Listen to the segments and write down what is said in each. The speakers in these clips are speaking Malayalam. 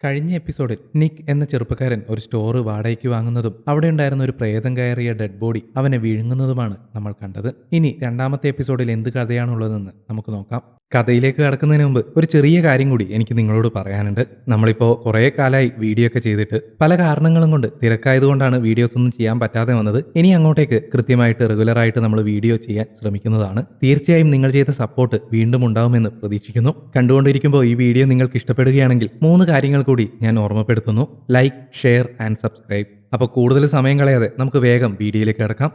കഴിഞ്ഞ എപ്പിസോഡിൽ നിക്ക് എന്ന ചെറുപ്പക്കാരൻ ഒരു സ്റ്റോർ വാടകയ്ക്ക് വാങ്ങുന്നതും അവിടെ ഉണ്ടായിരുന്ന ഒരു പ്രേതം കയറിയ ഡെഡ് ബോഡി അവനെ വിഴുങ്ങുന്നതുമാണ് നമ്മൾ കണ്ടത്. ഇനി രണ്ടാമത്തെ എപ്പിസോഡിൽ എന്ത് കഥയാണുള്ളതെന്ന് നമുക്ക് നോക്കാം. കഥയിലേക്ക് കടക്കുന്നതിന് മുമ്പ് ഒരു ചെറിയ കാര്യം കൂടി എനിക്ക് നിങ്ങളോട് പറയാനുണ്ട്. നമ്മളിപ്പോൾ കുറേ കാലമായി വീഡിയോ ഒക്കെ ചെയ്തിട്ട് പല കാരണങ്ങളും കൊണ്ട് തിരക്കായതുകൊണ്ടാണ് വീഡിയോസ് ഒന്നും ചെയ്യാൻ പറ്റാതെ വന്നത്. ഇനി അങ്ങോട്ടേക്ക് കൃത്യമായിട്ട് റെഗുലറായിട്ട് നമ്മൾ വീഡിയോ ചെയ്യാൻ ശ്രമിക്കുന്നതാണ്. തീർച്ചയായും നിങ്ങൾ ചെയ്ത സപ്പോർട്ട് വീണ്ടും ഉണ്ടാവുമെന്ന് പ്രതീക്ഷിക്കുന്നു. കണ്ടുകൊണ്ടിരിക്കുമ്പോൾ ഈ വീഡിയോ നിങ്ങൾക്ക് ഇഷ്ടപ്പെടുകയാണെങ്കിൽ 3 കാര്യങ്ങൾ കൂടി ഞാൻ ഓർമ്മപ്പെടുത്തുന്നു: ലൈക്ക്, ഷെയർ ആൻഡ് സബ്സ്ക്രൈബ്. അപ്പോൾ കൂടുതൽ സമയം കളയാതെ നമുക്ക് വേഗം വീഡിയോയിലേക്ക് കിടക്കാം.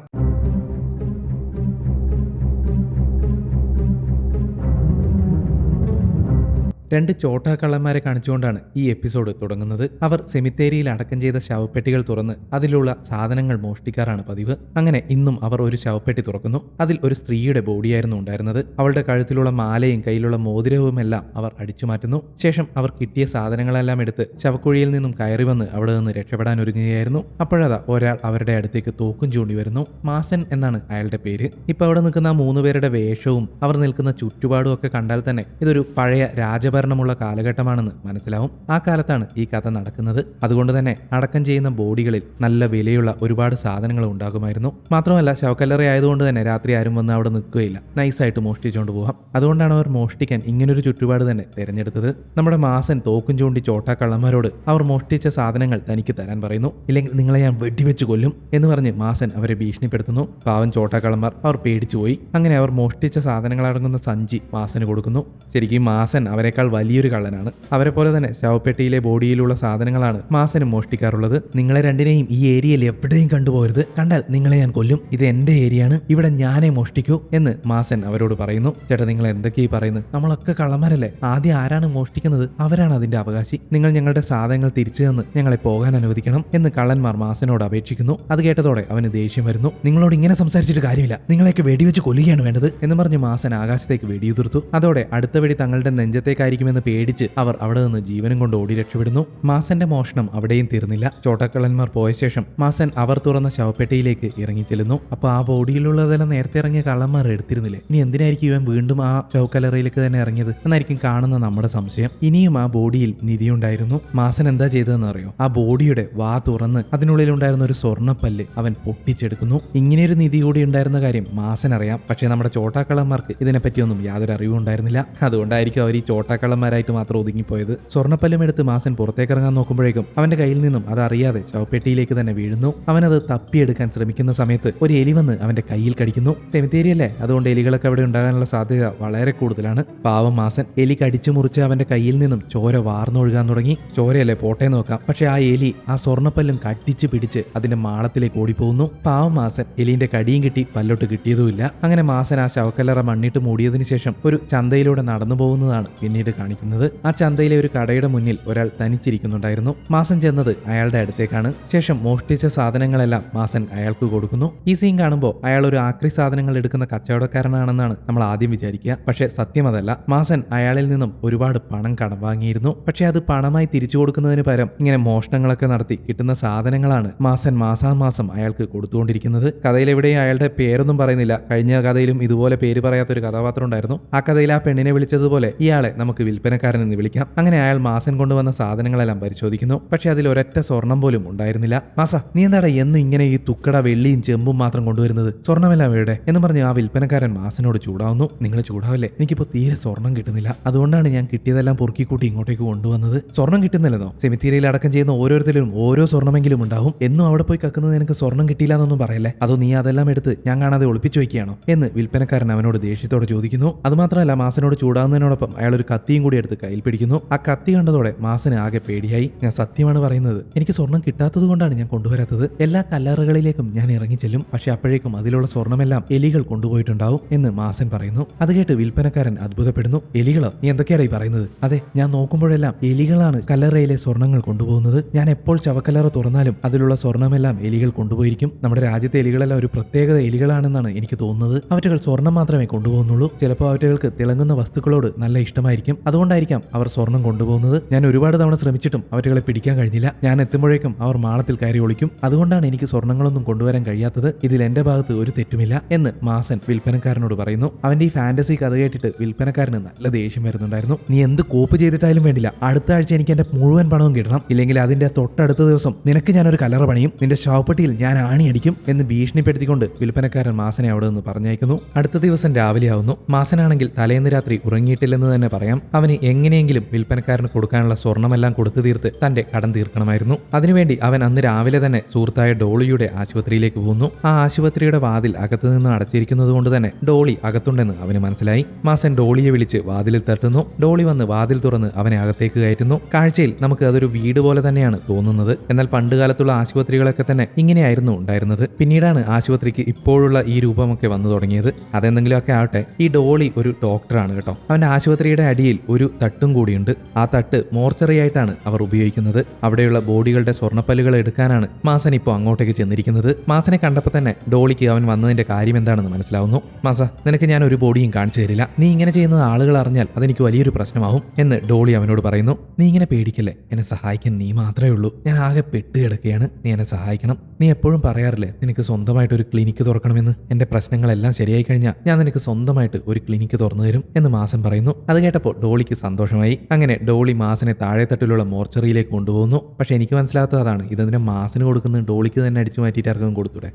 2 ചോട്ടാ കള്ളന്മാരെ കാണിച്ചുകൊണ്ടാണ് ഈ എപ്പിസോഡ് തുടങ്ങുന്നത്. അവർ സെമിത്തേരിയിൽ അടക്കം ചെയ്ത ശവപ്പെട്ടികൾ തുറന്ന് അതിലുള്ള സാധനങ്ങൾ മോഷ്ടിക്കാറാണ് പതിവ്. അങ്ങനെ ഇന്നും അവർ ഒരു ശവപ്പെട്ടി തുറക്കുന്നു. അതിൽ ഒരു സ്ത്രീയുടെ ബോഡിയായിരുന്നു ഉണ്ടായിരുന്നത്. അവളുടെ കഴുത്തിലുള്ള മാലയും കയ്യിലുള്ള മോതിരവുമെല്ലാം അവർ അടിച്ചു മാറ്റുന്നു. ശേഷം അവർ കിട്ടിയ സാധനങ്ങളെല്ലാം എടുത്ത് ശവക്കുഴിയിൽ നിന്നും കയറി വന്ന് അവിടെ നിന്ന് രക്ഷപ്പെടാൻ ഒരുങ്ങുകയായിരുന്നു. അപ്പോഴതാ ഒരാൾ അവരുടെ അടുത്തേക്ക് തോക്കും ചൂണ്ടി വരുന്നു. മാസൻ എന്നാണ് അയാളുടെ പേര്. ഇപ്പൊ അവിടെ നിൽക്കുന്ന 3 പേരുടെ വേഷവും അവർ നിൽക്കുന്ന ചുറ്റുപാടും ഒക്കെ കണ്ടാൽ തന്നെ ഇതൊരു പഴയ രാജഭരണമുള്ള കാലഘട്ടമാണെന്ന് മനസ്സിലാവും. ആ കാലത്താണ് ഈ കഥ നടക്കുന്നത്. അതുകൊണ്ട് തന്നെ അടക്കം ചെയ്യുന്ന ബോഡികളിൽ നല്ല വിലയുള്ള ഒരുപാട് സാധനങ്ങൾ ഉണ്ടാകുമായിരുന്നു. മാത്രമല്ല ശവക്കല്ലറ ആയതുകൊണ്ട് തന്നെ രാത്രി ആരും വന്ന് അവിടെ നിൽക്കുകയില്ല. നൈസായിട്ട് മോഷ്ടിച്ചുകൊണ്ട് പോകാം. അതുകൊണ്ടാണ് അവർ മോഷ്ടിക്കാൻ ഇങ്ങനൊരു ചുറ്റുപാട് തന്നെ തിരഞ്ഞെടുത്തത്. നമ്മുടെ മാസൻ തോക്കും ചൂണ്ടി ചോട്ടാ കള്ളന്മാരോട് അവർ മോഷ്ടിച്ച സാധനങ്ങൾ തനിക്ക് തരാൻ പറയുന്നു. ഇല്ലെങ്കിൽ നിങ്ങളെ ഞാൻ വെടിവെച്ച് കൊല്ലും എന്ന് പറഞ്ഞ് മാസൻ അവരെ ഭീഷണിപ്പെടുത്തുന്നു. പാവൻ ചോട്ടാ കള്ളന്മാർ അവർ പേടിച്ചുപോയി. അങ്ങനെ അവർ മോഷ്ടിച്ച സാധനങ്ങൾ അടങ്ങുന്ന സഞ്ചി മാസന് കൊടുക്കുന്നു. ശരിക്കും മാസൻ അവരെക്കാൾ വലിയൊരു കള്ളനാണ്. അവരെ പോലെ തന്നെ ശവപ്പെട്ടിയിലെ ബോഡിയിലുള്ള സാധനങ്ങളാണ് മാസനും മോഷ്ടിക്കാറുള്ളത്. നിങ്ങളെ രണ്ടിനെയും ഈ ഏരിയയിൽ എവിടെയും കണ്ടുപോകരുത്. കണ്ടാൽ നിങ്ങളെ ഞാൻ കൊല്ലും. ഇത് എന്റെ ഏരിയയാണ്. ഇവിടെ ഞാനേ മോഷ്ടിക്കൂ എന്ന് മാസൻ അവരോട് പറയുന്നു. ചേട്ടാ, നിങ്ങൾ എന്തൊക്കെയായി പറയുന്നത്? നമ്മളൊക്കെ കള്ളന്മാരല്ലേ? ആദ്യം ആരാണ് മോഷ്ടിക്കുന്നത് അവരാണ് അതിന്റെ അവകാശി. നിങ്ങൾ ഞങ്ങളുടെ സാധനങ്ങൾ തിരിച്ചു തന്ന് ഞങ്ങളെ പോകാൻ അനുവദിക്കണം എന്ന് കള്ളന്മാർ മാസനോട് അപേക്ഷിക്കുന്നു. അത് കേട്ടതോടെ അവന് ദേഷ്യം വരുന്നു. നിങ്ങളോട് ഇങ്ങനെ സംസാരിച്ചിട്ട് കാര്യമില്ല, നിങ്ങളെയൊക്കെ വെടിവെച്ച് കൊല്ലുകയാണ് വേണ്ടത് എന്ന് പറഞ്ഞ് മാസൻ ആകാശത്തേക്ക് വെടിയുതിർത്തു. അതോടെ അടുത്ത വെടി തങ്ങളുടെ നെഞ്ചത്തേക്കായിരിക്കുമെന്ന് പേടിച്ച് അവർ അവിടെ നിന്ന് ജീവനും കൊണ്ട് ഓടി രക്ഷപ്പെടുന്നു. മാസന്റെ മോഷണം അവിടെയും തീർന്നില്ല. ചോട്ടക്കള്ളന്മാർ പോയ ശേഷം മാസൻ അവർ തുറന്ന ശവപ്പെട്ടിയിലേക്ക് ഇറങ്ങി ചെല്ലുന്നു. അപ്പൊ ആ ബോഡിയിലുള്ളതെല്ലാം നേരത്തെ ഇറങ്ങിയ കള്ളന്മാർ എടുത്തിരുന്നില്ലേ? ഇനി എന്തിനായിരിക്കും ഇവൻ വീണ്ടും ആ ശവക്കല്ലറയിലേക്ക് തന്നെ ഇറങ്ങിയത് എന്നായിരിക്കും കാണുന്ന നമ്മുടെ സംശയം. ഇനിയും ആ ബോഡിയിൽ നിധിയുണ്ടായിരുന്നു. മാസൻ എന്താ ചെയ്തതെന്ന് അറിയോ? ആ ബോഡിയുടെ വാ തുറന്ന് അതിനുള്ളിലുണ്ടായിരുന്ന ഒരു സ്വർണ്ണപ്പല്ല് അവൻ പൊട്ടിച്ചെടുക്കുന്നു. ഇങ്ങനെയൊരു നിധി കൂടി ഉണ്ടായിരുന്ന കാര്യം മാസൻ അറിയാം. പക്ഷേ നമ്മുടെ ചോട്ടാക്കള്ളന്മാർക്ക് ഇതിനെപ്പറ്റിയൊന്നും യാതൊരു അറിവും ഉണ്ടായിരുന്നില്ല. അതുകൊണ്ടായിരിക്കും അവർ ഈ ചോട്ടാക്കള്ളന്മാരായിട്ട് മാത്രം ഒതുങ്ങിപ്പോയത്. സ്വർണ്ണപ്പല്ലും എടുത്ത് മാസൻ പുറത്തേക്ക് ഇറങ്ങാൻ നോക്കുമ്പോഴേക്കും അവന്റെ കയ്യിൽ നിന്നും അത് അറിയാതെ ശവപ്പെട്ടിയിലേക്ക് തന്നെ വീഴുന്നു. അവനത് തപ്പിയെടുക്കാൻ ശ്രമിക്കുന്ന സമയത്ത് ഒരു എലി വന്ന് അവന്റെ കയ്യിൽ കടിക്കുന്നു. സെമിത്തേരിയല്ലേ, അതുകൊണ്ട് എലികളൊക്കെ അവിടെ ഉണ്ടാകാനുള്ള സാധ്യത വളരെ കൂടുതലാണ്. പാവം മാസൻ എലി കടിച്ചു മുറിച്ച് അവന്റെ കയ്യിൽ നിന്നും ചോര വാർന്നൊഴുകാൻ തുടങ്ങി. ചോരയല്ലേ, പോട്ടെ നോക്കാം. പക്ഷെ ആ എലി ആ സ്വർണ്ണപ്പല്ലും കടിച്ചു പിടിച്ച് അതിന്റെ മാളത്തിലേക്ക് ഓടിപ്പോകുന്നു. പാവം മാസൻ എലിന്റെ കടിയും കിട്ടി, പല്ലോട്ട് കിട്ടിയതുമില്ല. അങ്ങനെ മാസൻ ആ ശവക്കല്ലറ മണ്ണിട്ട് മൂടിയതിനു ശേഷം ഒരു ചന്തയിലൂടെ നടന്നു പോകുന്നതാണ് പിന്നീട് കാണിക്കുന്നത്. ആ ചന്തയിലെ ഒരു കടയുടെ മുന്നിൽ ഒരാൾ തനിച്ചിരിക്കുന്നുണ്ടായിരുന്നു. മാസൻ ചെന്നത് അയാളുടെ അടുത്തേക്കാണ്. ശേഷം മോഷ്ടിച്ച സാധനങ്ങളെല്ലാം മാസൻ അയാൾക്ക് കൊടുക്കുന്നു. ഈ സീൻ കാണുമ്പോൾ അയാൾ ഒരു ആക്രി സാധനങ്ങൾ എടുക്കുന്ന കച്ചവടക്കാരനാണെന്നാണ് നമ്മൾ ആദ്യം വിചാരിക്കുക. പക്ഷെ സത്യം അതല്ല. മാസൻ അയാളിൽ നിന്നും ഒരുപാട് പണം കടം വാങ്ങിയിരുന്നു. പക്ഷെ അത് പണമായി തിരിച്ചു കൊടുക്കുന്നതിന് പകരം ഇങ്ങനെ മോഷണങ്ങളൊക്കെ നടത്തി കിട്ടുന്ന സാധനങ്ങളാണ് മാസൻ മാസാമാസം അയാൾക്ക് കൊടുത്തുകൊണ്ടിരിക്കുന്നത്. കഥയിലെവിടെയും അയാളുടെ പേരൊന്നും പറയുന്നില്ല. കഴിഞ്ഞ കഥയിലും ഇതുപോലെ പേര് പറയാത്തൊരു കഥാപാത്രം ഉണ്ടായിരുന്നു. ആ കഥയിൽ ആ പെണ്ണിനെ വിളിച്ചതുപോലെ ഇയാളെ നമുക്ക് വിൽപ്പനക്കാരൻ എന്ന് വിളിക്കാം. അങ്ങനെ അയാൾ മാസൻ കൊണ്ടുവന്ന സാധനങ്ങളെല്ലാം പരിശോധിക്കുന്നു. പക്ഷെ അതിൽ ഒരൊറ്റ സ്വർണം പോലും ഉണ്ടായിരുന്നില്ല. മാസ, നീ എന്താടാ എന്നും ഇങ്ങനെ ഈ തുക്കട വെള്ളിയും ചെമ്പും മാത്രം കൊണ്ടുവരുന്നത്? സ്വർണ്ണമെല്ലാം എവിടെ എന്ന് പറഞ്ഞ് ആ വിൽപ്പനക്കാരൻ മാസനോട് ചൂടാവുന്നു. നിങ്ങൾ ചൂടാവല്ലേ, എനിക്കിപ്പോ തീരെ സ്വർണം കിട്ടുന്നില്ല. അതുകൊണ്ടാണ് ഞാൻ കിട്ടിയതെല്ലാം പൊറുക്കിക്കൂട്ടി ഇങ്ങോട്ടേക്ക് കൊണ്ടുവന്നത്. സ്വർണം കിട്ടുന്നില്ലെന്നോ? സെമിത്തേരിയിൽ അടക്കം ചെയ്യുന്ന ഓരോരുത്തരും ഓരോ സ്വർണ്ണമെങ്കിലും ഉണ്ടാവും. എന്നും അവിടെ പോയി കക്കുന്നത് എനിക്ക് സ്വർണം കിട്ടിയില്ല എന്നൊന്നും പറയല്ലേ? അതോ നീ അതെല്ലാം എടുത്ത് ഞാൻ കാണാതെ ഒളിപ്പിച്ചു വയ്ക്കുകയാണോ എന്ന് വിൽപ്പനക്കാരൻ അവനോട് ദേഷ്യത്തോടെ ചോദിക്കുന്നു. അതുമാത്രമല്ല, മാസനോട് ചൂടാവുന്നതിനോടൊപ്പം അയാൾ ഒരു കത്തിയും കൂടി എടുത്ത് കയ്യിൽ പിടിക്കുന്നു. ആ കത്തി കണ്ടതോടെ മാസന് ആകെ പേടിയായി. ഞാൻ സത്യമാണ് പറയുന്നത്, എനിക്ക് സ്വർണം കിട്ടാത്തത് കൊണ്ടാണ് ഞാൻ കൊണ്ടുവരാത്തത്. എല്ലാ കല്ലറകളിലേക്കും ഞാൻ ഇറങ്ങി ചെല്ലും. പക്ഷെ അപ്പോഴേക്കും അതിലുള്ള സ്വർണ്ണമെല്ലാം എലികൾ കൊണ്ടുപോയിട്ടുണ്ടാവും എന്ന് മാസൻ പറയുന്നു. അത് കേട്ട് വിൽപ്പനക്കാരൻ അത്ഭുതപ്പെടുന്നു. എലികളോ? നീ എന്തൊക്കെയാണ് ഈ പറയുന്നത്? അതെ, ഞാൻ നോക്കുമ്പോഴെല്ലാം എലികളാണ് കല്ലറയിലെ സ്വർണ്ണങ്ങൾ കൊണ്ടുപോകുന്നത്. ഞാൻ എപ്പോൾ ശവക്കല്ലറ തുറന്നാലും അതിലുള്ള സ്വർണ്ണമെല്ലാം എലികൾ കൊണ്ടുപോയിരിക്കും. നമ്മുടെ രാജ്യത്തെ എലികളെല്ലാം ഒരു പ്രത്യേകത എലികളാണെന്നാണ് എനിക്ക് തോന്നുന്നത്. അവറ്റകൾ സ്വർണം മാത്രമേ കൊണ്ടുപോകുന്നുള്ളൂ. ചിലപ്പോൾ അവറ്റകൾക്ക് തിളങ്ങുന്ന വസ്തുക്കളോട് നല്ല ഇഷ്ടമായിരിക്കും. അതുകൊണ്ടായിരിക്കാം അവർ സ്വർണം കൊണ്ടുപോകുന്നത്. ഞാൻ ഒരുപാട് തവണ ശ്രമിച്ചിട്ടും അവരുകളെ പിടിക്കാൻ കഴിഞ്ഞില്ല. ഞാൻ എത്തുമ്പോഴേക്കും അവർ മാളത്തിൽ കയറി ഒളിക്കും. അതുകൊണ്ടാണ് എനിക്ക് സ്വർണ്ണങ്ങളൊന്നും കൊണ്ടുവരാൻ കഴിയാത്തത്. ഇതിൽ എന്റെ ഭാഗത്ത് ഒരു തെറ്റുമില്ല എന്ന് മാസൻ വിൽപ്പനക്കാരനോട് പറയുന്നു. അവന്റെ ഈ ഫാന്റസി കഥ കേട്ടിട്ട് വിൽപ്പനക്കാരന് നല്ല ദേഷ്യം വരുന്നുണ്ടായിരുന്നു. നീ എന്ത് കോപ്പ് ചെയ്തിട്ടായാലും വേണ്ടില്ല, അടുത്ത ആഴ്ച എനിക്ക് എന്റെ മുഴുവൻ പണവും കിട്ടണം, ഇല്ലെങ്കിൽ അതിന്റെ തൊട്ടടുത്ത ദിവസം നിനക്ക് ഞാനൊരു കല്ലറ പണിയും, നിന്റെ ശവപ്പെട്ടിയിൽ ഞാൻ ആണിയടിക്കും എന്ന് ഭീഷണിപ്പെടുത്തിക്കൊണ്ട് വിൽപ്പനക്കാരൻ മാസനെ അവിടെ നിന്ന് പറഞ്ഞയക്കുന്നു. അടുത്ത ദിവസം രാവിലെ ആവുന്നു. മാസനാണെങ്കിൽ തലേന്ന് രാത്രി ഉറങ്ങിയിട്ടില്ലെന്ന് തന്നെ പറയാം. അവന് എങ്ങനെയെങ്കിലും വിൽപ്പനക്കാരന് കൊടുക്കാനുള്ള സ്വർണ്ണമെല്ലാം കൊടുത്തു തീർത്ത് തന്റെ കടം തീർക്കണമായിരുന്നു. അതിനുവേണ്ടി അവൻ അന്ന് രാവിലെ തന്നെ സുഹൃത്തായ ഡോളിയുടെ ആശുപത്രിയിലേക്ക് പോകുന്നു. ആ ആശുപത്രിയുടെ വാതിൽ അകത്തു നിന്ന് അടച്ചിരിക്കുന്നത് കൊണ്ട് തന്നെ ഡോളി അകത്തുണ്ടെന്ന് അവന് മനസ്സിലായി. മാസൻ ഡോളിയെ വിളിച്ച് വാതിലിൽ തട്ടുന്നു. ഡോളി വന്ന് വാതിൽ തുറന്ന് അവനെ അകത്തേക്ക് കയറ്റുന്നു. കാഴ്ചയിൽ നമുക്ക് അതൊരു വീട് പോലെ തന്നെയാണ് തോന്നുന്നത്. എന്നാൽ പണ്ടുകാലത്തുള്ള ആശുപത്രികളൊക്കെ തന്നെ ഇങ്ങനെയായിരുന്നു ഉണ്ടായിരുന്നത്. പിന്നീടാണ് ആശുപത്രിക്ക് ഇപ്പോഴുള്ള ഈ രൂപമൊക്കെ വന്നു തുടങ്ങിയത്. അതെന്തെങ്കിലുമൊക്കെ ആവട്ടെ, ഈ ഡോളി ഒരു ഡോക്ടറാണ് കേട്ടോ. അവന്റെ ആശുപത്രിയുടെ അടിയിൽ ഒരു തട്ടും കൂടിയുണ്ട്. ആ തട്ട് മോർച്ചറി ആയിട്ടാണ് അവർ ഉപയോഗിക്കുന്നത്. അവിടെയുള്ള ബോഡികളുടെ സ്വർണ്ണപ്പല്ലുകൾ എടുക്കാനാണ് മാസൻ ഇപ്പോൾ അങ്ങോട്ടേക്ക് ചെന്നിരിക്കുന്നത്. മാസനെ കണ്ടപ്പോൾ തന്നെ ഡോളിക്ക് അവൻ വന്നതിന്റെ കാര്യം എന്താണെന്ന് മനസ്സിലാവുന്നു. മാസ, നിനക്ക് ഞാൻ ഒരു ബോഡിയും കാണിച്ചു തരില്ല. നീ ഇങ്ങനെ ചെയ്യുന്നത് ആളുകൾ അറിഞ്ഞാൽ അതെനിക്ക് വലിയൊരു പ്രശ്നമാവും എന്ന് ഡോളി അവനോട് പറയുന്നു. നീ ഇങ്ങനെ പേടിക്കല്ലേ, എന്നെ സഹായിക്കാൻ നീ മാത്രമേ ഉള്ളൂ. ഞാൻ ആകെ പെട്ട് കിടക്കുകയാണ്, നീ എന്നെ സഹായിക്കണം. നീ എപ്പോഴും പറയാറില്ലേ നിനക്ക് സ്വന്തമായിട്ട് ഒരു ക്ലിനിക്ക് തുറക്കണമെന്ന്. എന്റെ പ്രശ്നങ്ങളെല്ലാം ശരിയായി കഴിഞ്ഞാൽ ഞാൻ നിനക്ക് സ്വന്തമായിട്ട് ഒരു ക്ലിനിക്ക് തുറന്നു തരും എന്ന് മാസൻ പറയുന്നു. അത് കേട്ടപ്പോൾ ഡോളിക്ക് സന്തോഷമായി. അങ്ങനെ ഡോളി മാസനെ താഴെത്തട്ടിലുള്ള മോർച്ചറിയിലേക്ക് കൊണ്ടുപോകുന്നു. പക്ഷെ എനിക്ക് മനസ്സിലാത്തത് അതാണ്, ഇതെന്തിനാ മാസന് കൊടുക്കുന്നത്, ഡോളിക്ക് തന്നെ അടിച്ചു മാറ്റിയിട്ട് ആർക്കും കൊടുത്തൂടെ?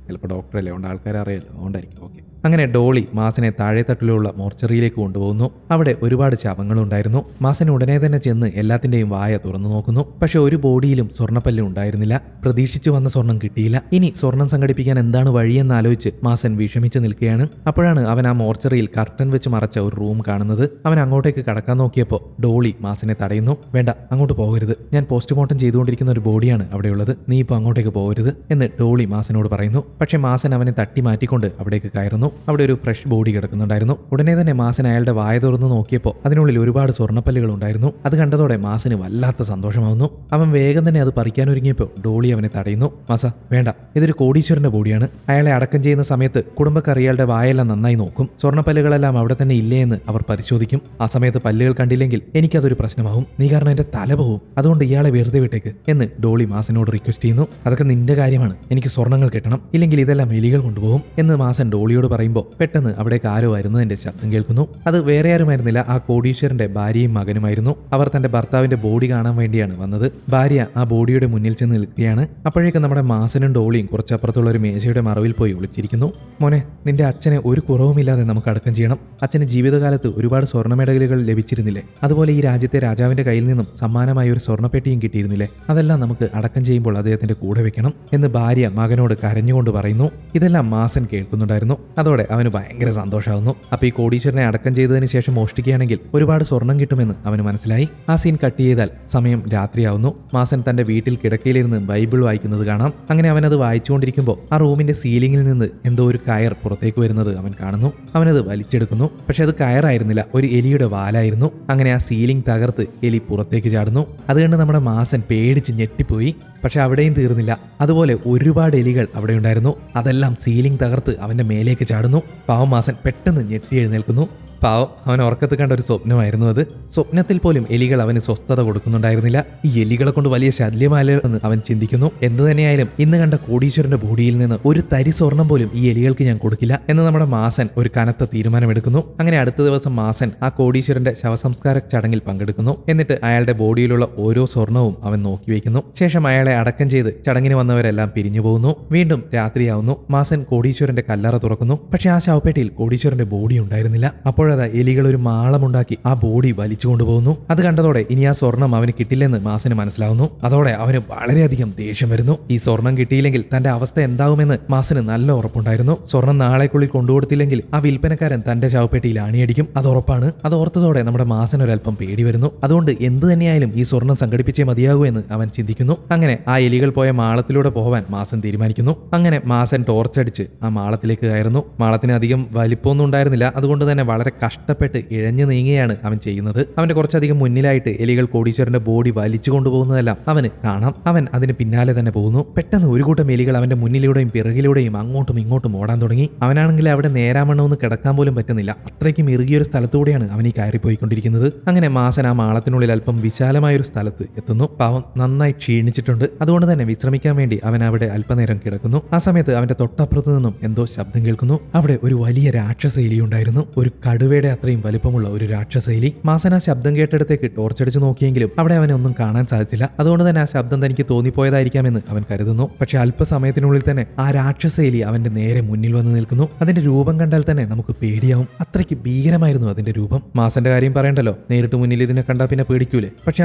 ചിലപ്പോൾ ഡോക്ടറല്ലേ, അതുകൊണ്ട് ആൾക്കാരെ അറിയാലോ, അതുകൊണ്ടായിരിക്കും. ഓക്കെ. അങ്ങനെ ഡോളി മാസനെ താഴെത്തട്ടിലുള്ള മോർച്ചറിയിലേക്ക് കൊണ്ടുപോകുന്നു. അവിടെ ഒരുപാട് ശവങ്ങളുണ്ടായിരുന്നു. മാസൻ ഉടനെ തന്നെ ചെന്ന് എല്ലാത്തിന്റെയും വായ തുറന്നു നോക്കുന്നു. പക്ഷെ ഒരു ബോഡിയിലും സ്വർണ്ണപ്പല്ലും ഉണ്ടായിരുന്നില്ല. പ്രതീക്ഷിച്ചു വന്ന സ്വർണം കിട്ടിയില്ല. ഇനി സ്വർണം സംഘടിപ്പിക്കാൻ എന്താണ് വഴിയെന്ന് ആലോചിച്ച് മാസൻ വിഷമിച്ച് നിൽക്കുകയാണ്. അപ്പോഴാണ് അവൻ ആ മോർച്ചറിയിൽ കർട്ടൻ വെച്ച് മറച്ച ഒരു റൂം കാണുന്നത്. അവൻ അങ്ങോട്ടേക്ക് കടക്കാൻ നോക്കിയപ്പോൾ ഡോളി മാസനെ തടയുന്നു. വേണ്ട, അങ്ങോട്ട് പോകരുത്, ഞാൻ പോസ്റ്റ്മോർട്ടം ചെയ്തുകൊണ്ടിരിക്കുന്ന ഒരു ബോഡിയാണ് അവിടെയുള്ളത്, നീ ഇപ്പോൾ അങ്ങോട്ടേക്ക് പോകരുത് എന്ന് ഡോളി മാസനോട് പറയുന്നു. പക്ഷെ മാസൻ അവനെ തട്ടി മാറ്റിക്കൊണ്ട് അവിടേക്ക് കയറുന്നു. അവിടെ ഒരു ഫ്രഷ് ബോഡി കിടക്കുന്നുണ്ടായിരുന്നു. ഉടനെ തന്നെ മാസൻ അയാളുടെ വായ തുറന്ന് നോക്കിയപ്പോൾ അതിനുള്ളിൽ ഒരുപാട് സ്വർണ്ണപ്പല്ലുകൾ ഉണ്ടായിരുന്നു. അത് കണ്ടതോടെ മാസന് വല്ലാത്ത സന്തോഷമാവുന്നു. അവൻ വേഗം തന്നെ അത് പറിക്കാനൊരുങ്ങിയപ്പോൾ ഡോളി അവനെ തടയുന്നു. മാസ, വേണ്ട, ഇതൊരു കോടീശ്വരന്റെ ബോഡിയാണ്. അയാളെ അടക്കം ചെയ്യുന്ന സമയത്ത് കുടുംബക്കാർ ഇയാളുടെ വായെല്ലാം നന്നായി നോക്കും. സ്വർണ്ണപ്പല്ലുകളെല്ലാം അവിടെ തന്നെ ഇല്ലേ എന്ന് അവർ പരിശോധിക്കും. ആ സമയത്ത് പല്ലുകൾ കണ്ടില്ലെങ്കിൽ എനിക്കതൊരു പ്രശ്നമാവും. നീ കാരണം എന്റെ തല പോവും. അതുകൊണ്ട് ഇയാളെ വെറുതെ വിട്ടേക്ക് എന്ന് ഡോളി മാസനോട് റിക്വസ്റ്റ് ചെയ്യുന്നു. അതൊക്കെ നിന്റെ കാര്യമാണ്, എനിക്ക് സ്വർണ്ണങ്ങൾ കിട്ടണം, ഇല്ലെങ്കിൽ ഇതെല്ലാം എലികൾ കൊണ്ടുപോകും എന്ന് മാസൻ ഡോളിയോട് പറയുമ്പോൾ പെട്ടെന്ന് അവിടേക്ക് ആരോ വരുന്നതിന്റെ ശബ്ദം കേൾക്കുന്നു. അത് വേറെ ആരുമായിരുന്നില്ല, ആ കോടീശ്വരന്റെ ഭാര്യയും മകനുമായിരുന്നു. അവർ തന്റെ ഭർത്താവിന്റെ ബോഡി കാണാൻ വേണ്ടിയാണ് വന്നത്. ഭാര്യ ആ ബോഡിയുടെ മുന്നിൽ ചെന്ന് നിൽക്കുകയാണ്. അപ്പോഴേക്കും നമ്മുടെ മാസനും ഡോളിയും കുറച്ചപ്പുറത്തുള്ള ഒരു മേശയുടെ മറവിൽ പോയി ഒളിച്ചിരിക്കുന്നു. മോനെ, നിന്റെ അച്ഛനെ ഒരു കുറവുമില്ലാതെ നമുക്ക് അടക്കം ചെയ്യണം. അച്ഛന് ജീവിതകാലത്ത് ഒരുപാട് സ്വർണ്ണ മെഡലുകൾ ലഭിച്ചിരുന്നില്ലേ? അതുപോലെ ഈ രാജ്യത്തെ രാജാവിന്റെ കയ്യിൽ നിന്നും സമ്മാനമായ ഒരു സ്വർണ്ണപ്പെട്ടിയും കിട്ടിയിരുന്നില്ലേ? അതെല്ലാം നമുക്ക് അടക്കം ചെയ്യുമ്പോൾ അദ്ദേഹത്തിന്റെ കൂടെ വെക്കണം എന്ന് ഭാര്യ മകനോട് കരഞ്ഞുകൊണ്ട് പറയുന്നു. ഇതെല്ലാം മാസൻ കേൾക്കുന്നുണ്ടായിരുന്നു. അതോടെ അവന് ഭയങ്കര സന്തോഷമാവുന്നു. അപ്പൊ ഈ കോടീശ്വരനെ അടക്കം ചെയ്തതിന് ശേഷം മോഷ്ടിക്കുകയാണെങ്കിൽ ഒരുപാട് സ്വർണം കിട്ടുമെന്ന് അവന് മനസ്സിലായി. ആ സീൻ കട്ട് ചെയ്താൽ സമയം രാത്രിയാവുന്നു. മാസൻ തന്റെ വീട്ടിൽ കിടക്കയിലിരുന്ന് ബൈബിൾ വായിക്കുന്നത് കാണാം. അങ്ങനെ അവനത് വായിച്ചുകൊണ്ടിരിക്കുമ്പോൾ ആ റൂമിന്റെ സീലിംഗിൽ നിന്ന് എന്തോ ഒരു കയർ പുറത്തേക്ക് വരുന്നത് അവൻ കാണുന്നു. അവനത് വലിച്ചെടുക്കുന്നു. പക്ഷെ അത് കയറായിരുന്നില്ല, ഒരു എലിയുടെ വാലായിരുന്നു. അങ്ങനെ ആ സീലിംഗ് തകർത്ത് എലി പുറത്തേക്ക് ചാടുന്നു. അത് കണ്ട് നമ്മുടെ മാസൻ പേടിച്ച് ഞെട്ടിപ്പോയി. പക്ഷെ അവിടെയും തീർന്നില്ല. അതുപോലെ ഒരുപാട് എലികൾ അവിടെ ഉണ്ടായിരുന്നു. അതെല്ലാം സീലിംഗ് തകർത്ത് അവന്റെ മേലേക്ക് ചാടുന്നു. പാവം മാസൻ പെട്ടെന്ന് ഞെട്ടി എഴുന്നേൽക്കുന്നു. പാവം, അവൻ ഉറക്കത്ത് കണ്ട ഒരു സ്വപ്നമായിരുന്നു അത്. സ്വപ്നത്തിൽ പോലും എലികൾ അവന് സ്വസ്ഥത കൊടുക്കുന്നുണ്ടായിരുന്നില്ല. ഈ എലികളെ കൊണ്ട് വലിയ ശല്യമായല്ലോ എന്ന് അവൻ ചിന്തിക്കുന്നു. എന്തു തന്നെയായാലും ഇന്ന് കണ്ട കോടീശ്വരന്റെ ബോഡിയിൽ നിന്ന് ഒരു തരി സ്വർണം പോലും ഈ എലികൾക്ക് ഞാൻ കൊടുക്കില്ല എന്ന് നമ്മുടെ മാസൻ ഒരു കനത്ത തീരുമാനമെടുക്കുന്നു. അങ്ങനെ അടുത്ത ദിവസം മാസൻ ആ കോടീശ്വരന്റെ ശവസംസ്കാര ചടങ്ങിൽ പങ്കെടുക്കുന്നു. എന്നിട്ട് അയാളുടെ ബോഡിയിലുള്ള ഓരോ സ്വർണവും അവൻ നോക്കിവെക്കുന്നു. ശേഷം അയാളെ അടക്കം ചെയ്ത് ചടങ്ങിന് വന്നവരെല്ലാം പിരിഞ്ഞു പോകുന്നു. വീണ്ടും രാത്രിയാവുന്നു. മാസൻ കോടീശ്വരന്റെ കല്ലറ തുറക്കുന്നു. പക്ഷെ ആ ശവപ്പെട്ടിയിൽ കോടീശ്വരന്റെ ബോഡി ഉണ്ടായിരുന്നില്ല. അപ്പോൾ എലികൾ ഒരു മാളമുണ്ടാക്കി ആ ബോഡി വലിച്ചു കൊണ്ടുപോകുന്നു. അത് കണ്ടതോടെ ഇനി ആ സ്വർണം അവന് കിട്ടില്ലെന്ന് മാസന് മനസ്സിലാവുന്നു. അതോടെ അവന് വളരെയധികം ദേഷ്യം വരുന്നു. ഈ സ്വർണം കിട്ടിയില്ലെങ്കിൽ തന്റെ അവസ്ഥ എന്താവുമെന്ന് മാസന് നല്ല ഉറപ്പുണ്ടായിരുന്നു. സ്വർണം നാളേക്കുള്ളിൽ കൊണ്ടുകൊടുത്തില്ലെങ്കിൽ ആ വിൽപ്പനക്കാരൻ തന്റെ ശവപ്പെട്ടിയിൽ അണിയടിക്കും, അത് ഉറപ്പാണ്. അത് ഓർത്തതോടെ നമ്മുടെ മാസന് ഒരല്പം പേടി വരുന്നു. അതുകൊണ്ട് എന്ത് തന്നെയായാലും ഈ സ്വർണം സംഘടിപ്പിച്ചേ മതിയാകൂ എന്ന് അവൻ ചിന്തിക്കുന്നു. അങ്ങനെ ആ എലികൾ പോയ മാളത്തിലൂടെ പോകാൻ മാസൻ തീരുമാനിക്കുന്നു. അങ്ങനെ മാസൻ ടോർച്ചടിച്ച് ആ മാളത്തിലേക്ക് കയറുന്നു. മാളത്തിന് അധികം വലിപ്പമൊന്നും ഉണ്ടായിരുന്നില്ല. അതുകൊണ്ട് തന്നെ വളരെ കഷ്ടപ്പെട്ട് ഇഴഞ്ഞു നീങ്ങുകയാണ് അവൻ ചെയ്യുന്നത്. അവന്റെ കുറച്ചധികം മുന്നിലായിട്ട് എലികൾ കോടീശ്വരന്റെ ബോഡി വലിച്ചു കൊണ്ടുപോകുന്നതെല്ലാം അവന് കാണാം. അവൻ അതിന് പിന്നാലെ തന്നെ പോകുന്നു. പെട്ടെന്ന് ഒരു കൂട്ടം എലികൾ അവന്റെ മുന്നിലൂടെയും പിറകിലൂടെയും അങ്ങോട്ടും ഇങ്ങോട്ടും ഓടാൻ തുടങ്ങി. അവനാണെങ്കിൽ അവിടെ നേരാമണ്ണമെന്ന് കിടക്കാൻ പോലും പറ്റുന്നില്ല. അത്രയ്ക്കും ഇറുകിയൊരു സ്ഥലത്തൂടെയാണ് അവൻ ഈ കയറിപ്പോയിക്കൊണ്ടിരിക്കുന്നത്. അങ്ങനെ മാസൻ ആ മാളത്തിനുള്ളിൽ അല്പം വിശാലമായൊരു സ്ഥലത്ത് എത്തുന്നു. പാവം നന്നായി ക്ഷീണിച്ചിട്ടുണ്ട്. അതുകൊണ്ട് തന്നെ വിശ്രമിക്കാൻ വേണ്ടി അവൻ അവിടെ അല്പനേരം കിടക്കുന്നു. ആ സമയത്ത് അവന്റെ തൊട്ടപ്പുറത്ത് നിന്നും എന്തോ ശബ്ദം കേൾക്കുന്നു. അവിടെ ഒരു വലിയ രാക്ഷസ എലി ഉണ്ടായിരുന്നു. ഒരു കടുവയുടെ അത്രയും വലിപ്പമുള്ള ഒരു രാക്ഷസ എലി. മാസൻ ആ ശബ്ദം കേട്ടിടത്തേക്ക് ടോർച്ചടിച്ച് നോക്കിയെങ്കിലും അവിടെ അവനെ ഒന്നും കാണാൻ സാധിച്ചില്ല. അതുകൊണ്ട് തന്നെ ആ ശബ്ദം തനിക്ക് തോന്നിപ്പോയതായിരിക്കാമെന്ന് അവൻ കരുതുന്നു. പക്ഷെ അല്പസമയത്തിനുള്ളിൽ തന്നെ ആ രാക്ഷസ എലി അവന്റെ നേരെ മുന്നിൽ വന്ന് നിൽക്കുന്നു. അതിന്റെ രൂപം കണ്ടാൽ തന്നെ നമുക്ക് പേടിയാവും. അത്രയ്ക്ക് ഭീകരമായിരുന്നു അതിന്റെ രൂപം. മാസന്റെ കാര്യം പറയണ്ടല്ലോ, നേരിട്ട് മുന്നിൽ ഇതിനെ കണ്ടാൽ പിന്നെ പേടിക്കൂലേ. പക്ഷെ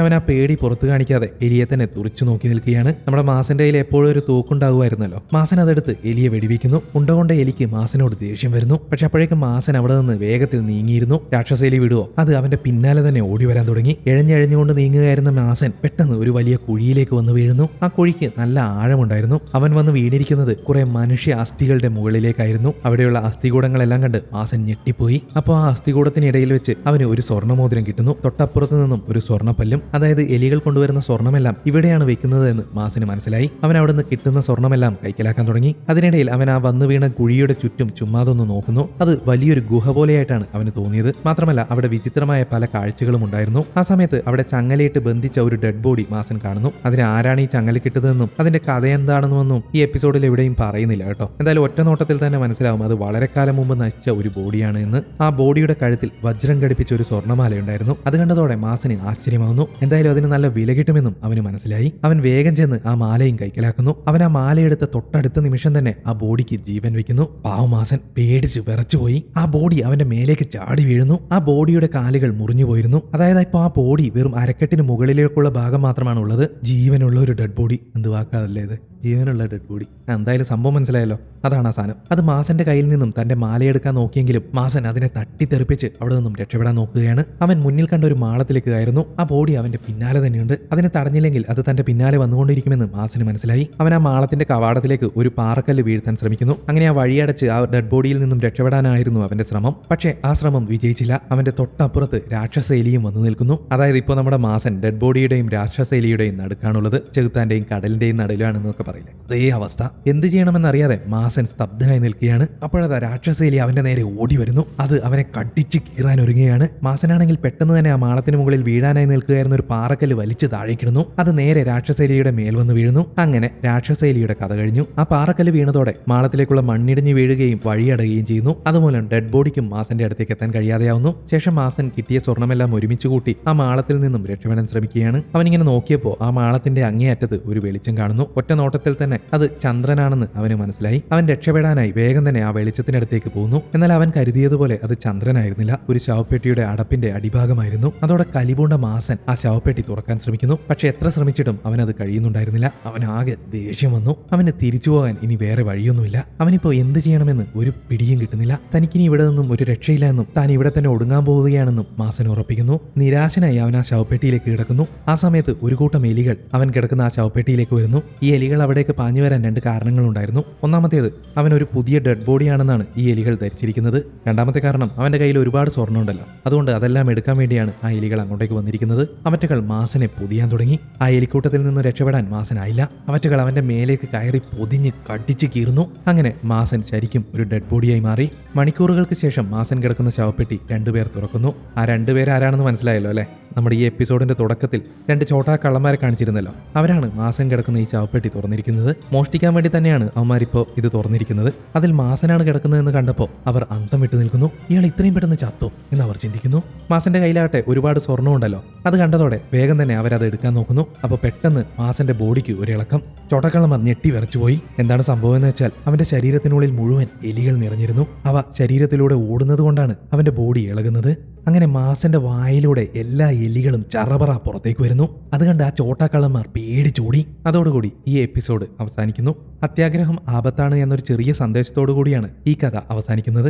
അവൻ ആ പേടി പുറത്തു കാണിക്കാതെ എലിയെ തന്നെ തുറിച്ചു നോക്കി നിൽക്കുകയാണ്. നമ്മുടെ മാസന്റെ കയ്യിൽ എപ്പോഴും ഒരു തൂക്കുണ്ടാവുമായിരുന്നല്ലോ. മാസൻ അതെടുത്ത് എലിയെ വെടിവെക്കുന്നു. ഉണ്ടകൊണ്ട് എലിക്ക് മാസനോട് ദേഷ്യം വരുന്നു. പക്ഷെ അപ്പോഴേക്കും മാസൻ അവിടെ നിന്ന് വേഗത്തിൽ നീങ്ങിയിരുന്നു. രാക്ഷസ എലി വിടുവോ, അത് അവന്റെ പിന്നാലെ തന്നെ ഓടി വരാൻ തുടങ്ങി. എഴഞ്ഞെഴഞ്ഞുകൊണ്ട് നീങ്ങുകയായിരുന്ന മാസൻ പെട്ടെന്ന് ഒരു വലിയ കുഴിയിലേക്ക് വന്ന് വീഴുന്നു. ആ കുഴിക്ക് നല്ല ആഴമുണ്ടായിരുന്നു. അവൻ വന്ന് വീണിരിക്കുന്നത് കുറെ മനുഷ്യ അസ്ഥികളുടെ മുകളിലേക്കായിരുന്നു. അവിടെയുള്ള അസ്ഥികൂടങ്ങളെല്ലാം കണ്ട് മാസൻ ഞെട്ടിപ്പോയി. അപ്പോൾ ആ അസ്ഥികൂടത്തിനിടയിൽ വെച്ച് അവന് ഒരു സ്വർണ്ണമോതിരം കിട്ടുന്നു. തൊട്ടപ്പുറത്ത് നിന്നും ഒരു സ്വർണ്ണപ്പല്ലും. അതായത് എലികൾ കൊണ്ടുവരുന്ന സ്വർണ്ണമെല്ലാം ഇവിടെയാണ് വെക്കുന്നത് എന്ന് മാസന് മനസ്സിലായി. അവൻ അവിടെ നിന്ന് കിട്ടുന്ന സ്വർണ്ണമെല്ലാം കൈക്കലാക്കാൻ തുടങ്ങി. അതിനിടയിൽ അവൻ ആ വന്നു വീണ കുഴിയുടെ ചുറ്റും ചുമ്മാതൊന്ന് നോക്കുന്നു. അത് വലിയൊരു ഗുഹ പോലെയായിട്ടാണ് അവന് തോന്നിയത്. മാത്രമല്ല അവിടെ വിചിത്രമായ പല കാഴ്ചകളും ഉണ്ടായിരുന്നു. ആ സമയത്ത് അവിടെ ചങ്ങലയിട്ട് ബന്ധിച്ച ഒരു ഡെഡ് ബോഡി മാസൻ കാണുന്നു. അതിന് ആരാണ് ഈ ചങ്ങല കിട്ടുന്നതെന്നും അതിന്റെ കഥ എന്താണെന്നും ഈ എപ്പിസോഡിൽ എവിടെയും പറയുന്നില്ല കേട്ടോ. എന്തായാലും ഒറ്റ നോട്ടത്തിൽ തന്നെ മനസ്സിലാവും അത് വളരെ കാലം മുമ്പ് നശിച്ച ഒരു ബോഡിയാണ് എന്ന്. ആ ബോഡിയുടെ കഴുത്തിൽ വജ്രം ഘടിപ്പിച്ച ഒരു സ്വർണ്ണമാല ഉണ്ടായിരുന്നു. അത് കണ്ടതോടെ മാസന് ആശ്ചര്യമാവുന്നു. എന്തായാലും അതിന് നല്ല വില കിട്ടുമെന്നും അവന് മനസ്സിലായി. അവൻ വേഗം ചെന്ന് ആ മാലയും കൈക്കലാക്കുന്നു. അവൻ ആ മാലയെടുത്ത തൊട്ടടുത്ത നിമിഷം തന്നെ ആ ബോഡിക്ക് ജീവൻ വെക്കുന്നു. പാവമാസൻ പേടിച്ച് വിറച്ചുപോയി. ആ ബോഡി അവന്റെ മേലേക്ക് ചാടി വീഴുന്നു. ആ ബോഡിയുടെ കാലുകൾ മുറിഞ്ഞു പോയിരുന്നു. അതായത് ഇപ്പൊ ആ ബോഡി വെറും അരക്കെട്ടിന് മുകളിലേക്കുള്ള ഭാഗം മാത്രമാണ് ഉള്ളത്. ജീവനുള്ള ഒരു ഡെഡ് ബോഡി. എന്ത് വാക്കാതല്ലേ ഇത്, ജീവനുള്ള ഡെഡ് ബോഡി. എന്തായാലും സംഭവം മനസ്സിലായല്ലോ. അതാണ് ആ സാധനം. അത് മാസന്റെ കയ്യിൽ നിന്നും തന്റെ മാലയെടുക്കാൻ നോക്കിയെങ്കിലും മാസൻ അതിനെ തട്ടിത്തെറിപ്പിച്ച് അവിടെ നിന്നും രക്ഷപ്പെടാൻ നോക്കുകയാണ്. അവൻ മുന്നിൽ കണ്ട ഒരു മാളത്തിലേക്ക് കയറുന്നു. ആ ബോഡി അവന്റെ പിന്നാലെ തന്നെയുണ്ട്. അതിനെ തടഞ്ഞില്ലെങ്കിൽ അത് തന്റെ പിന്നാലെ വന്നുകൊണ്ടിരിക്കുമെന്ന് മാസന് മനസ്സിലായി. അവൻ ആ മാളത്തിന്റെ കവാടത്തിലേക്ക് ഒരു പാറക്കല്ല് വീഴ്ത്താൻ ശ്രമിക്കുന്നു. അങ്ങനെ ആ വഴിയടച്ച് ആ ഡെഡ് ബോഡിയിൽ നിന്നും രക്ഷപ്പെടാനായിരുന്നു അവന്റെ ശ്രമം. പക്ഷേ ആ ശ്രമം വിജയിച്ചില്ല. അവന്റെ തൊട്ടപ്പുറത്ത് രാക്ഷസ എലിയും വന്നു നിൽക്കുന്നു. അതായത് ഇപ്പോൾ നമ്മുടെ മാസൻ ഡെഡ് ബോഡിയുടെയും രാക്ഷസ എലിയുടെയും നടുക്കാണുള്ളത്. ചെകുത്താന്റെയും കടലിന്റെയും നടുവിലാണെന്നൊക്കെ പറയില്ലേ, അതേ അവസ്ഥ. എന്ത് ചെയ്യണമെന്നറിയാതെ മാസൻ സ്തബ്ധനായി നിൽക്കുകയാണ്. അപ്പോഴതാ രാക്ഷസ എലി അവന്റെ നേരെ ഓടി വരുന്നു. അത് അവനെ കടിച്ച് കീറാൻ ഒരുങ്ങുകയാണ്. മാസനാണെങ്കിൽ പെട്ടെന്ന് തന്നെ ആ മാളത്തിന് മുകളിൽ വീഴാനായി നിൽക്കുകയായിരുന്ന ഒരു പാറക്കല്ല് വലിച്ച് താഴേക്കിടുന്നു. അത് നേരെ രാക്ഷസ എലിയുടെ മേൽ വന്ന് വീഴുന്നു. അങ്ങനെ രാക്ഷസ എലിയുടെ കഥ കഴിഞ്ഞു. ആ പാറക്കല്ല് വീണതോടെ മാളത്തിലേക്കുള്ള മണ്ണിടിഞ്ഞ് വീഴുകയും വഴിയടയുകയും ചെയ്യുന്നു. അതുമൂലം ഡെഡ് ബോഡിക്കും മാസന്റെ അടുത്തേക്ക് എത്താൻ കഴിയാതെയാവുന്നു. ശേഷം മാസൻ കിട്ടിയ സ്വർണ്ണമെല്ലാം ഒരുമിച്ച് കൂട്ടി ആ മാളത്തിൽ നിന്നും രക്ഷപ്പെടാൻ ശ്രമിക്കുകയാണ്. അവനിങ്ങനെ നോക്കിയപ്പോൾ ആ മാളത്തിന്റെ അങ്ങേയറ്റത്ത് ഒരു വെളിച്ചം കാണുന്നു. ഒറ്റ നോട്ടത്തിൽ തന്നെ അത് ചന്ദ്രനാണെന്ന് അവന് മനസ്സിലായി. അവൻ രക്ഷപ്പെടാനായി വേഗം തന്നെ ആ വെളിച്ചത്തിനടുത്തേക്ക് പോകുന്നു. എന്നാൽ അവൻ കരുതിയതുപോലെ അത് ചന്ദ്രനായിരുന്നില്ല. ഒരു ശവപ്പെട്ടിയുടെ അടപ്പിന്റെ അടിഭാഗമായിരുന്നു. അതോടെ കലിപൂണ്ട മാസൻ ആ ശവപ്പെട്ടി തുറക്കാൻ ശ്രമിക്കുന്നു. പക്ഷെ എത്ര ശ്രമിച്ചിട്ടും അവൻ അത് കഴിയുന്നുണ്ടായിരുന്നില്ല. അവൻ ആകെ ദേഷ്യം വന്നു. അവന് തിരിച്ചു പോകാൻ ഇനി വേറെ വഴിയൊന്നുമില്ല. അവനിപ്പോ എന്ത് ചെയ്യണമെന്ന് ഒരു പിടിയും കിട്ടുന്നില്ല. തനിക്കിനി ഇവിടെ നിന്നും ഒരു രക്ഷയില്ല എന്നും താൻ ഇവിടെ തന്നെ ഒടുങ്ങാൻ പോവുകയാണെന്നും മാസൻ ഉറപ്പിക്കുന്നു. നിരാശനായി അവൻ ആ ശവപ്പെട്ടിയിലേക്ക് കിടക്കുന്നു. ആ സമയത്ത് ഒരു കൂട്ടം എലികൾ അവൻ കിടക്കുന്ന ആ ശവപ്പെട്ടിയിലേക്ക് വരുന്നു. ഈ എലികൾ അവിടേക്ക് പാഞ്ഞു വരാൻ രണ്ട് കാരണങ്ങളുണ്ടായിരുന്നു. ഒന്നാമത്തേത് അവൻ ഒരു പുതിയ ഡെഡ് ബോഡിയാണെന്നാണ് ഈ എലികൾ ധരിച്ചിരിക്കുന്നത്. രണ്ടാമത്തെ കാരണം അവന്റെ കയ്യിൽ ഒരുപാട് സ്വർണ്ണം ഉണ്ടല്ലോ. അതുകൊണ്ട് അതെല്ലാം എടുക്കാൻ വേണ്ടിയാണ് ആ എലികൾ അങ്ങോട്ടേക്ക് വന്നിരിക്കുന്നത്. അവറ്റകൾ മാസനെ പൊതിയാൻ തുടങ്ങി. ആ എലിക്കൂട്ടത്തിൽ നിന്ന് രക്ഷപ്പെടാൻ മാസനായില്ല. അവറ്റകൾ അവന്റെ മേലേക്ക് കയറി പൊതിഞ്ഞ് കടിച്ച് കീറുന്നു. അങ്ങനെ മാസൻ ശരിക്കും ഒരു ഡെഡ് ബോഡിയായി മാറി. മണിക്കൂറുകൾക്ക് ശേഷം മാസൻ കിടക്കുന്ന ശവപ്പെട്ടി രണ്ടുപേർ തുറക്കുന്നു. ആ രണ്ടുപേർ ആരാണെന്ന് മനസ്സിലായല്ലോ അല്ലേ? നമ്മുടെ ഈ എപ്പിസോഡിന്റെ തുടക്കത്തിൽ രണ്ട് ചോട്ടാ കള്ളന്മാരെ കാണിച്ചിരുന്നല്ലോ. അവരാണ് മാസൻ കിടക്കുന്ന ഈ ശവപ്പെട്ടി തുറന്നിരിക്കുന്നത്. മോഷ്ടിക്കാൻ വേണ്ടി തന്നെയാണ് അവന്മാരിപ്പോൾ ഇത് തുറന്നിരിക്കുന്നത്. അതിൽ മാസനാണ് കിടക്കുന്നതെന്ന് കണ്ടപ്പോൾ അവർ അന്തം വിട്ടു നിൽക്കുന്നു. ഇയാൾ ഇത്രയും പെട്ടെന്ന് ചത്തോ എന്ന് അവർ ചിന്തിക്കുന്നു. മാസന്റെ കയ്യിലാകട്ടെ ഒരുപാട് സ്വർണ്ണം ഉണ്ടല്ലോ. അത് കണ്ടതോടെ വേഗം തന്നെ അവരത് എടുക്കാൻ നോക്കുന്നു. അപ്പോൾ പെട്ടെന്ന് മാസന്റെ ബോഡിക്ക് ഒരു ഇളക്കം. ചോട്ടക്കള്ളന്മാർ ഞെട്ടി വിറച്ചുപോയി. എന്താണ് സംഭവം എന്ന് വെച്ചാൽ അവന്റെ ശരീരത്തിനുള്ളിൽ മുഴുവൻ എലികൾ നിറഞ്ഞിരുന്നു. അവ ശരീരത്തിലൂടെ ഓടുന്നത് കൊണ്ടാണ് അവന്റെ ബോഡി ഇളകുന്നത്. അങ്ങനെ മാസന്റെ വായിലൂടെ എല്ലാ എലികളും ചറപറ പുറത്തേക്ക് വരുന്നു. അത് കണ്ട് ആ ചോട്ടാക്കള്ളന്മാർ പേടിച്ചോടി. അതോടുകൂടി ഈ എപ്പിസോഡ് അവസാനിക്കുന്നു. അത്യാഗ്രഹം ആപത്താണ് എന്നൊരു ചെറിയ സന്ദേശത്തോടു കൂടിയാണ് ഈ കഥ അവസാനിക്കുന്നത്.